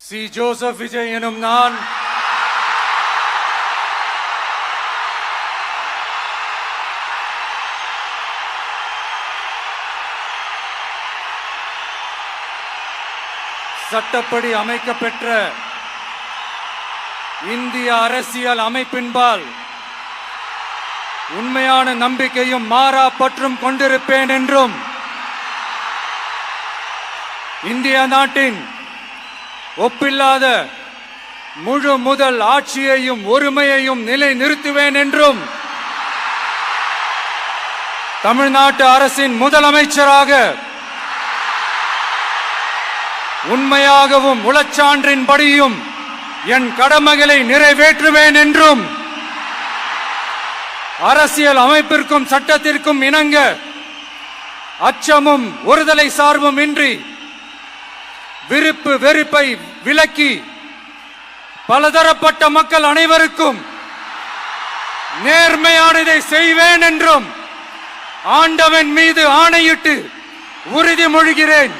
C. Joseph Vijay எனும் நான் சட்டப்படி அமைக்கப்பெற்ற இந்திய அரசியல் அமைப்பின்பால் உண்மையான நம்பிக்கையும் மாறா பற்றும் கொண்டிருப்பேன் என்றும் இந்திய நாட்டின் ஒப்பில்லாத முழு முதல் ஆட்சியையும் ஒருமையையும் நிலை நிறுத்துவேன் என்றும் தமிழ்நாட்டு அரசின் முதலமைச்சராக உண்மையாகவும் உளச்சான்றின்படியும் என் கடமைகளை நிறைவேற்றுவேன் என்றும் அரசியல் அமைப்பிற்கும் சட்டத்திற்கும் இணங்க அச்சமும் ஒருதலை சார்பும் இன்றி விருப்பு வெறுப்பை விலக்கி பலதரப்பட்ட மக்கள் அனைவருக்கும் நேர்மையானதை செய்வேன் என்றும் ஆண்டவன் மீது ஆணையிட்டு உறுதிமொழிகிறேன்.